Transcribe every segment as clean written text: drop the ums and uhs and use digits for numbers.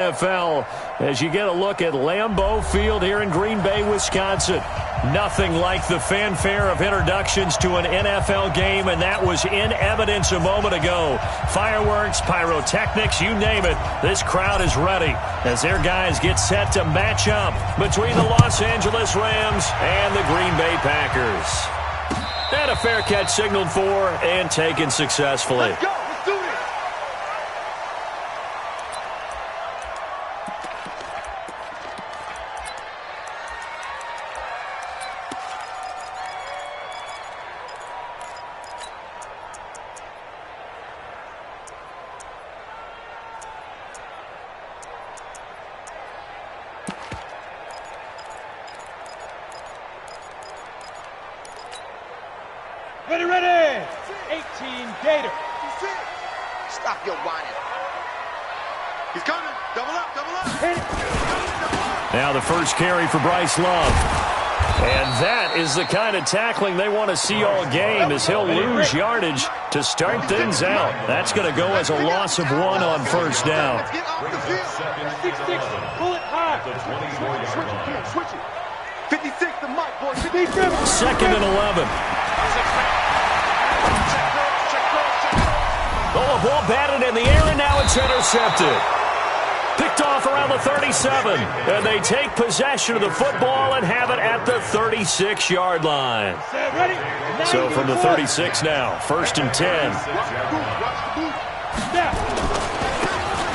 NFL as you get a look at Lambeau Field here in Green Bay, Wisconsin. Nothing like the fanfare of introductions to an NFL game, and that was in evidence a moment ago. Fireworks, pyrotechnics, you name it. This crowd is ready as their guys get set to match up between the Los Angeles Rams and the Green Bay Packers. And a fair catch signaled for and taken successfully. Let's go. Let's do this. Ready, ready! 18 Gator. Stop your whining. He's coming. Double up, double up. Hit it. Now the first carry for Bryce Love. And that is the kind of tackling they want to see all game as he'll lose yardage to start things out. That's going to go as a loss of 1 on first down. Let's get off the field. 66, pull it high. Switch it. 56, the mic, boy. 2nd and 11. Oh, a ball batted in the air, and now it's intercepted. Picked off around the 37, and they take possession of the football and have it at the 36-yard line. So from the 36 now, 1st and 10.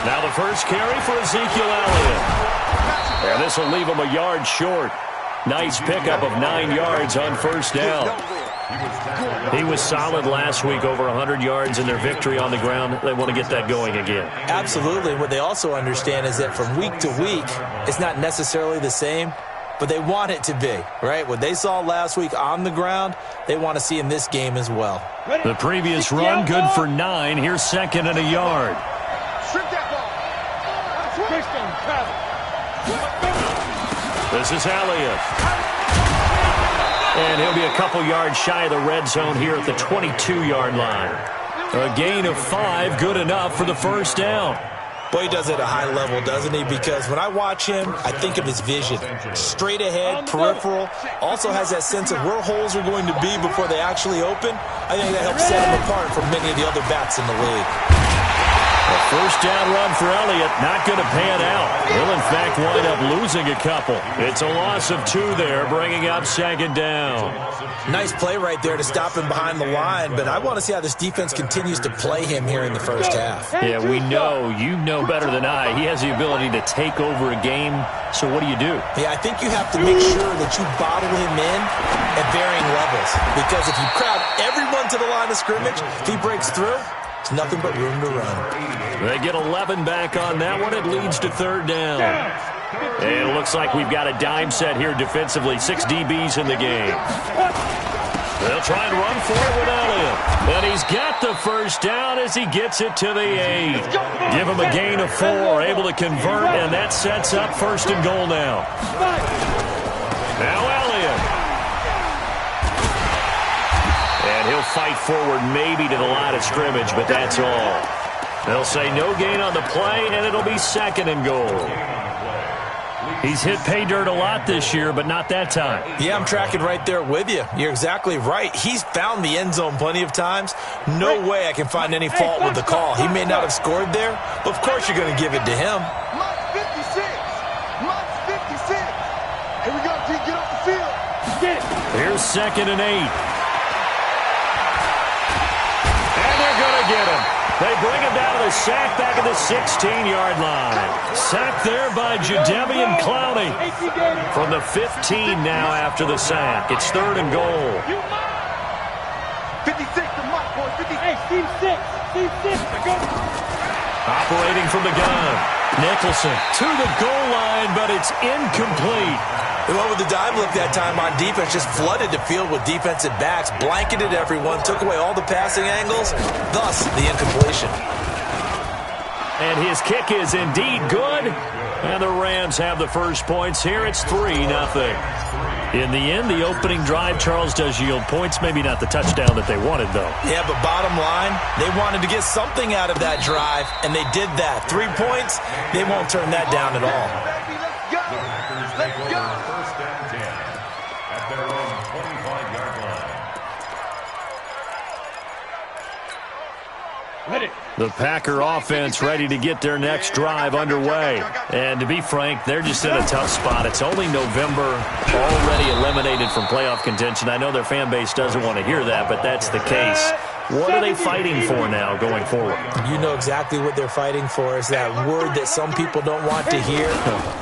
Now the first carry for Ezekiel Elliott. And this will leave him a yard short. Nice pickup of 9 yards on first down. He was solid last week, over 100 yards in their victory on the ground. They want to get that going again. Absolutely. What they also understand is that from week to week, it's not necessarily the same, but they want it to be, right? What they saw last week on the ground, they want to see in this game as well. The previous run, good for 9. Here's 2nd and a yard. This is Elliott. And he'll be a couple yards shy of the red zone here at the 22-yard line. A gain of 5, good enough for the first down. Boy, he does it at a high level, doesn't he? Because when I watch him, I think of his vision. Straight ahead, peripheral. Also has that sense of where holes are going to be before they actually open. I think that helps set him apart from many of the other backs in the league. A first down run for Elliott, not going to pan out. He'll, in fact, wind up losing a couple. It's a loss of 2 there, bringing up 2nd down. Nice play right there to stop him behind the line, but I want to see how this defense continues to play him here in the first half. Yeah, we know, you know better than I, he has the ability to take over a game, so what do you do? Yeah, I think you have to make sure that you bottle him in at varying levels, because if you crowd everyone to the line of scrimmage, if he breaks through, it's nothing but room to run. They get 11 back on that one. It leads to 3rd down. And it looks like we've got a dime set here defensively. 6 DBs in the game. They'll try and run for it with Elliott. And he's got the first down as he gets it to the 8. Give him a gain of 4. Able to convert, and that sets up 1st and goal now. Now Elliott. And he'll fight forward maybe to the line of scrimmage, but that's all. They'll say no gain on the play, and it'll be 2nd and goal. He's hit pay dirt a lot this year, but not that time. Yeah, I'm tracking right there with you. You're exactly right. He's found the end zone plenty of times. No way I can find any fault with the call. He may not have scored there, but of course you're going to give it to him. Mike 56. Mike 56. Here we go, G. Get off the field. Get it. Here's 2nd and 8. Get him. They bring him down to the sack back at the 16-yard line. Sacked there by Jadeveon Clowney. From the 15 now after the sack. It's 3rd and goal. 56, the mic, boy. 50. Hey, Steve 6. Operating from the gun. Nicholson to the goal line, but it's incomplete. They went with the dime look that time on defense, just flooded the field with defensive backs, blanketed everyone, took away all the passing angles, thus the incompletion. And his kick is indeed good. And the Rams have the first points here. It's 3-0. In the end, the opening drive, Charles, does yield points. Maybe not the touchdown that they wanted, though. Yeah, but bottom line, they wanted to get something out of that drive, and they did that. 3 points, they won't turn that down at all. Let's go. First and 10 at their own 25-yard line. Ready. The Packer offense ready to get their next drive underway. And to be frank, they're just in a tough spot. It's only November, already eliminated from playoff contention. I know their fan base doesn't want to hear that, but that's the case. What are they fighting for now going forward? You know exactly what they're fighting for. Is that word that some people don't want to hear,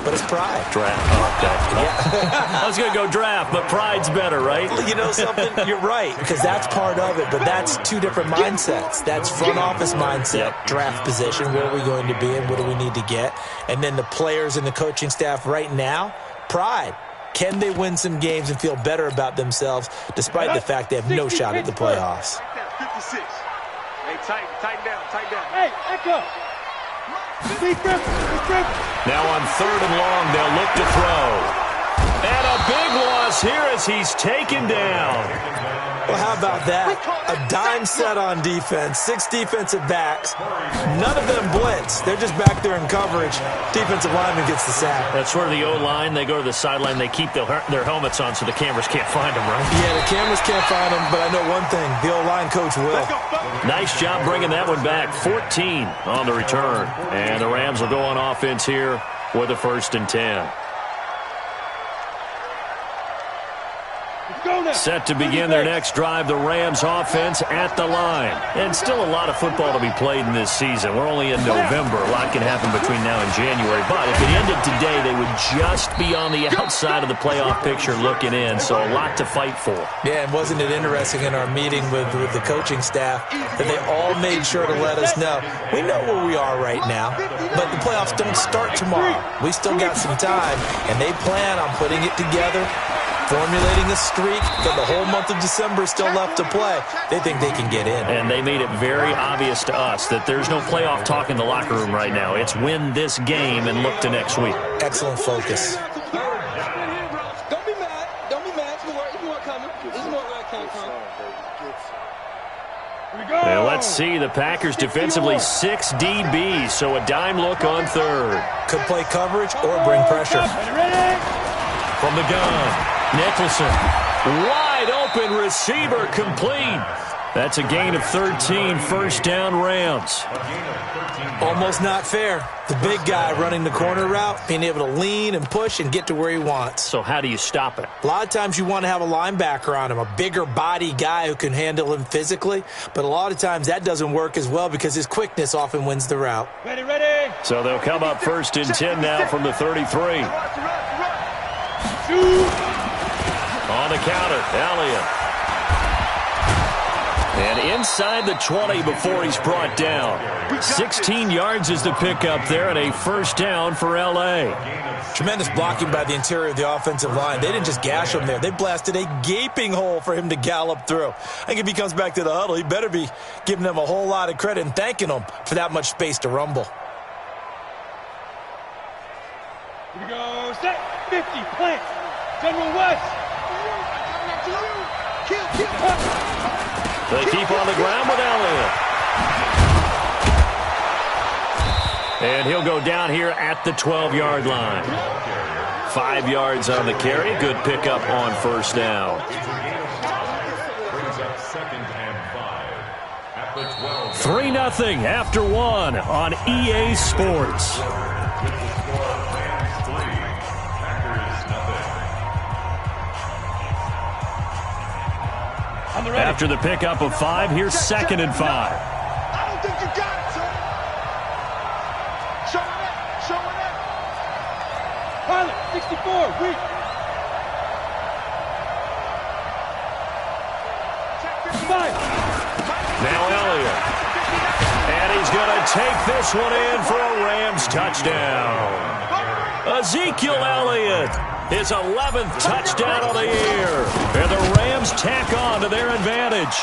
but it's pride. Draft. I was going to go draft, but pride's better, right? You know something? You're right, because that's part of it, but that's two different mindsets. That's front office mindset, draft position, where are we going to be and what do we need to get? And then the players and the coaching staff right now, pride. Can they win some games and feel better about themselves despite the fact they have no shot at the playoffs? 56. Hey, tighten down. Hey, echo. Now on 3rd and long, they'll look to throw. And a big loss here as he's taken down. Well, how about that? A dime set on defense, 6 defensive backs. None of them blitz. They're just back there in coverage. Defensive lineman gets the sack. That's sort of the O-line. They go to the sideline. They keep their helmets on so the cameras can't find them, right? Yeah, the cameras can't find them, but I know one thing. The O-line coach will. Nice job bringing that one back. 14 on the return. And the Rams will go on offense here with a 1st and 10. Set to begin their next drive, the Rams offense at the line. And still a lot of football to be played in this season. We're only in November. A lot can happen between now and January. But if it ended today, they would just be on the outside of the playoff picture looking in. So a lot to fight for. Yeah, and wasn't it interesting in our meeting with the coaching staff that they all made sure to let us know, we know where we are right now, but the playoffs don't start tomorrow. We still got some time, and they plan on putting it together, formulating a streak, but the whole month of December is still left to play. They think they can get in. And they made it very obvious to us that there's no playoff talk in the locker room right now. It's win this game and look to next week. Excellent focus. Don't be mad. Don't be mad. It's more coming. It's more where it came from. And let's see, the Packers defensively 6 DBs, so a dime look on 3rd. Could play coverage or bring pressure. From the gun. Nicholson, wide open receiver, complete. That's a gain of 13, 1st down Rams. Almost not fair. The big guy running the corner route, being able to lean and push and get to where he wants. So how do you stop it? A lot of times you want to have a linebacker on him, a bigger body guy who can handle him physically, but a lot of times that doesn't work as well because his quickness often wins the route. Ready. So they'll come up 1st and 10 now from the 33. On the counter, Elliott. And inside the 20 before he's brought down. 16 yards is the pickup there and a 1st down for L.A. Tremendous blocking by the interior of the offensive line. They didn't just gash him there. They blasted a gaping hole for him to gallop through. I think if he comes back to the huddle, he better be giving them a whole lot of credit and thanking them for that much space to rumble. Here we go. Set. 50. Plant. General West. They keep on the ground with Elliott. And he'll go down here at the 12-yard line. 5 yards on the carry. Good pickup on 1st down. 3-0 after 1 on EA Sports. After the pickup of 5, here's 2nd and 5. I don't think you got it, sir. Showing it. Pilot, 64, weak. Now Elliott. And he's going to take this one in for a Rams touchdown. Ezekiel Elliott. His 11th touchdown of the year. And the Rams tack on to their advantage.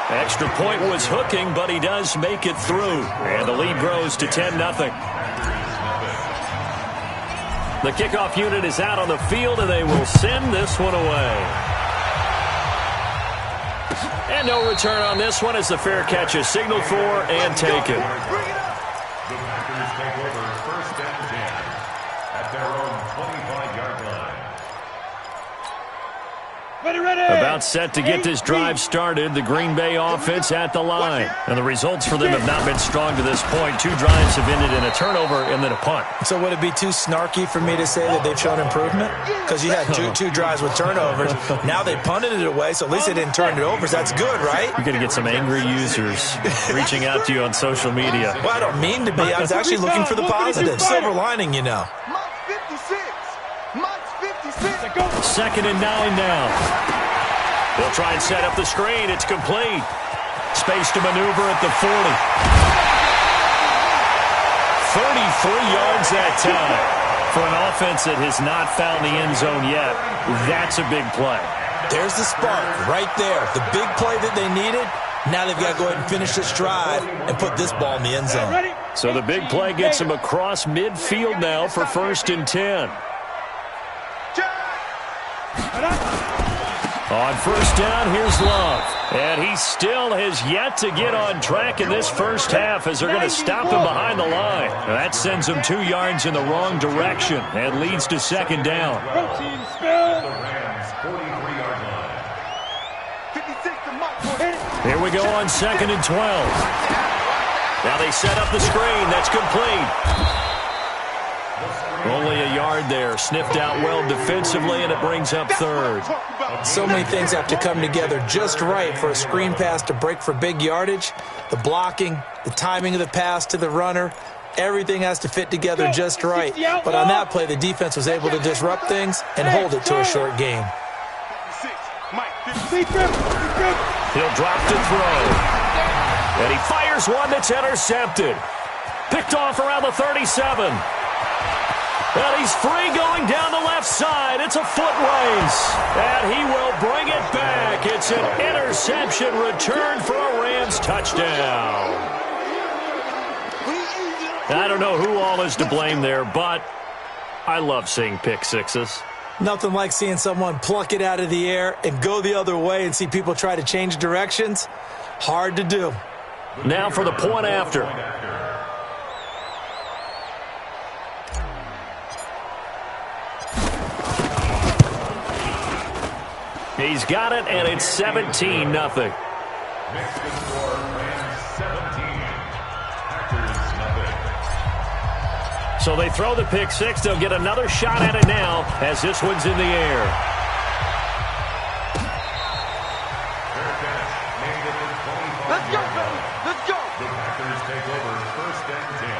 Extra point was hooking, but he does make it through. And the lead grows to 10-0. The kickoff unit is out on the field, and they will send this one away. And no return on this one as the fair catch is signaled for and taken. The Packers take over 1st and 10 at their own 25-yard line. Ready. About set to get this drive started. The Green Bay offense at the line. And the results for them have not been strong to this point. 2 drives have ended in a turnover and then a punt. So would it be too snarky for me to say that they've shown improvement? Because you had two drives with turnovers. Now they punted it away, so at least they didn't turn it over. So that's good, right? You're going to get some angry users reaching out to you on social media. Well, I don't mean to be. I was actually looking for the positive. Silver lining, you know. Mike's 56. Mike's 56. 2nd and 9 now. They'll try and set up the screen. It's complete. Space to maneuver at the 40. 33 yards that time. For an offense that has not found the end zone yet, that's a big play. There's the spark right there. The big play that they needed. Now they've got to go ahead and finish this drive and put this ball in the end zone. So the big play gets them across midfield now for 1st and 10. On 1st down, here's Love. And he still has yet to get on track in this first half as they're going to stop him behind the line. That sends him 2 yards in the wrong direction and leads to 2nd down. The Rams' 43-yard line. 56 to Mike. Here we go on 2nd and 12. Now they set up the screen. That's complete. Only a yard there. Sniffed out well defensively, and it brings up 3rd. So many things have to come together just right for a screen pass to break for big yardage. The blocking, the timing of the pass to the runner, everything has to fit together just right. But on that play, the defense was able to disrupt things and hold it to a short game. 56. Mike. He'll drop to throw. And he fires one that's intercepted. Picked off around the 37. And he's free going down the left side. It's a foot race. And he will bring it back. It's an interception return for a Rams touchdown. I don't know who all is to blame there, but I love seeing pick sixes. Nothing like seeing someone pluck it out of the air and go the other way and see people try to change directions. Hard to do. Now for the point after. He's got it, and it's 17-0. Makes the score Rams 17. Packers nothing. So they throw the pick six. They'll get another shot at it now as this one's in the air. Fair catch. Made it in 25. Let's go, baby. Let's go. The Packers take over 1st and 10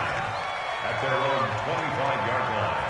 at their own 25-yard line.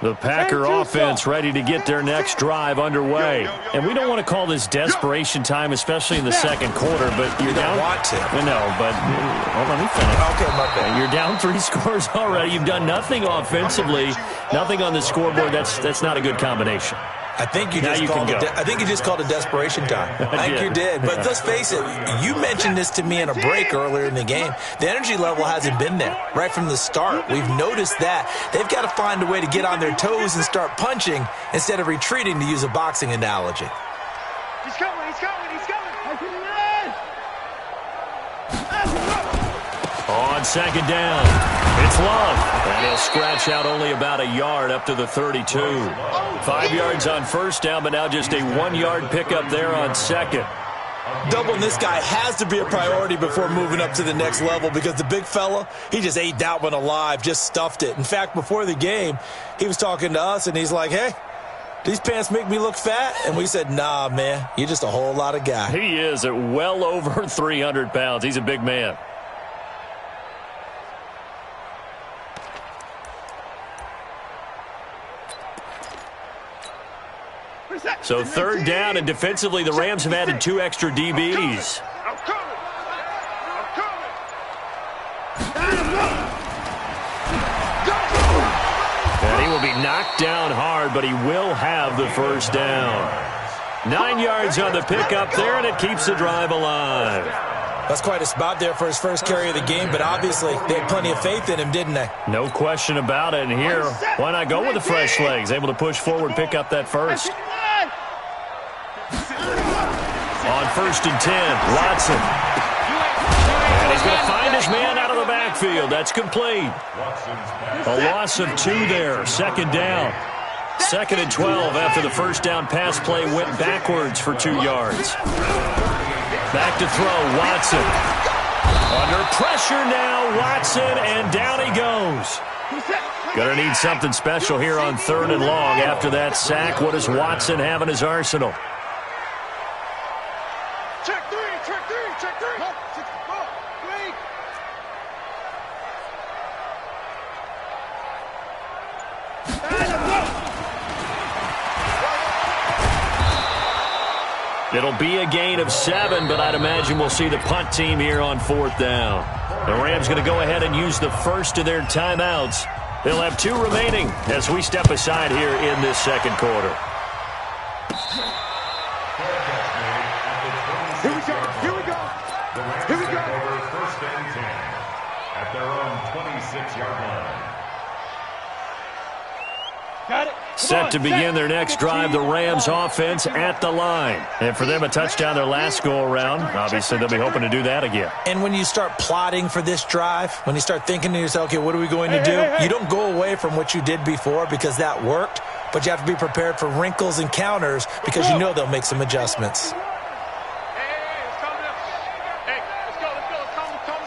The Packer offense ready to get their next drive underway. And we don't want to call this desperation time, especially in the second quarter, but you're down. Want to. No, but let me finish. Okay, my bad. You're down 3 scores already. You've done nothing offensively, nothing on the scoreboard. That's not a good combination. I think you Now just you called can it. go. I think you just called it desperation time. I think you did. But let's face it. You mentioned this to me in a break earlier in the game. The energy level hasn't been there right from the start. We've noticed that they've got to find a way to get on their toes and start punching instead of retreating, to use a boxing analogy. He's coming. He's coming. He's coming. On 2nd down, it's Love. And he'll scratch out only about a yard up to the 32. 5 yards on 1st down, but now just a 1-yard pickup there on 2nd. Doubling this guy has to be a priority before moving up to the next level, because the big fella, he just ate that one alive, just stuffed it. In fact, before the game, he was talking to us, and he's like, hey, these pants make me look fat? And we said, nah, man, you're just a whole lot of guy. He is at well over 300 pounds. He's a big man. So 3rd down, and defensively, the Rams have added 2 extra DBs. I'm coming. And he will be knocked down hard, but he will have the 1st down. 9 yards on the pickup there, and it keeps the drive alive. That's quite a spot there for his first carry of the game, but obviously they had plenty of faith in him, didn't they? No question about it. And here, why not go with the fresh legs? Able to push forward, pick up that first. On 1st and 10, Watson. And he's going to find his man out of the backfield. That's complete. A loss of 2 there. 2nd down. 2nd and 12 after the first down pass play went backwards for 2 yards. Back to throw, Watson. Under pressure now, Watson, and down he goes. Gonna need something special here on 3rd and long after that sack. What does Watson have in his arsenal? Check three. It'll be a gain of 7, but I'd imagine we'll see the punt team here on 4th down. The Rams going to go ahead and use the first of their timeouts. They'll have 2 remaining as we step aside here in this 2nd quarter. Here we go. The Rams take over 1st and 10 at their own 26-yard line. Got it. Set to begin their next drive, the Rams offense at the line. And for them, a touchdown their last go-around. Obviously, they'll be hoping to do that again. And when you start plotting for this drive, when you start thinking to yourself, okay, what are we going to do? You don't go away from what you did before because that worked, but you have to be prepared for wrinkles and counters because you know they'll make some adjustments. Let's go.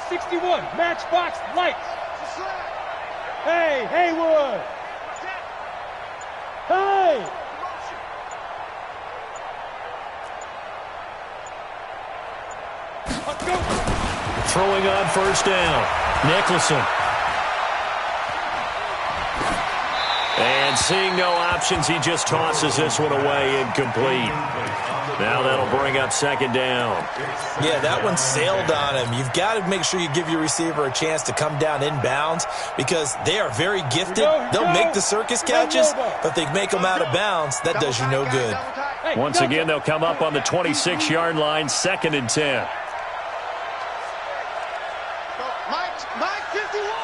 61, matchbox lights. Hey, Haywood. Hey! Let's go. Throwing on 1st down, Nicholson. And seeing no options, he just tosses this one away, incomplete. Now that'll bring up 2nd down. Yeah, that one sailed on him. You've got to make sure you give your receiver a chance to come down inbounds because they are very gifted. They'll make the circus catches, but if they make them out of bounds, that does you no good. Once again, they'll come up on the 26-yard line, 2nd and 10. Mike 51.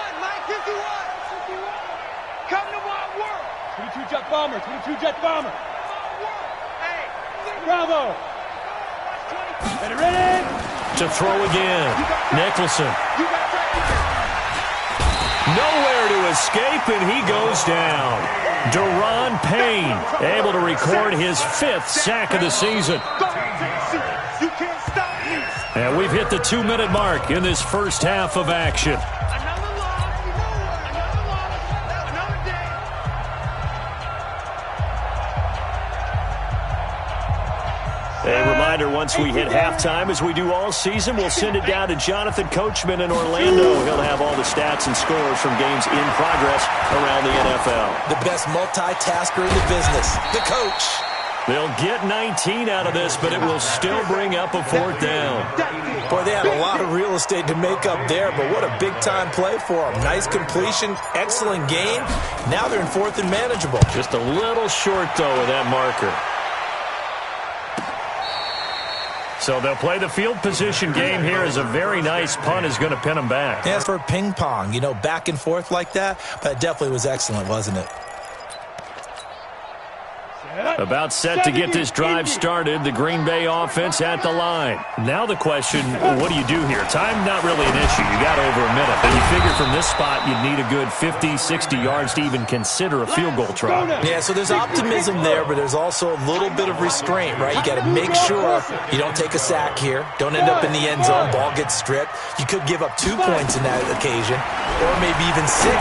Come to my world. 22 jet bomber. Bravo. Ready? To throw again, Nicholson. Nowhere to escape, and he goes down. Deron Payne able to record his 5th sack of the season. You can't stop me. And we've hit the 2-minute mark in this first half of action. A reminder, once we hit halftime, as we do all season, we'll send it down to Jonathan Coachman in Orlando. He'll have all the stats and scores from games in progress around the NFL. The best multitasker in the business, the coach. They'll get 19 out of this, but it will still bring up a 4th down. Boy, they had a lot of real estate to make up there, but what a big-time play for them. Nice completion, excellent gain. Now they're in 4th and manageable. Just a little short, though, of that marker. So they'll play the field position game here as a very nice punt is going to pin them back. As for ping pong, back and forth like that, but it definitely was excellent, wasn't it? About set to get this drive started, the Green Bay offense at the line. Now the question, what do you do here? Time not really an issue. You got over a minute, but you figure from this spot you'd need a good 50, 60 yards to even consider a field goal try. Yeah, so there's optimism there, but there's also a little bit of restraint, right? You got to make sure you don't take a sack here. Don't end up in the end zone. Ball gets stripped. You could give up 2 points in that occasion, or maybe even 6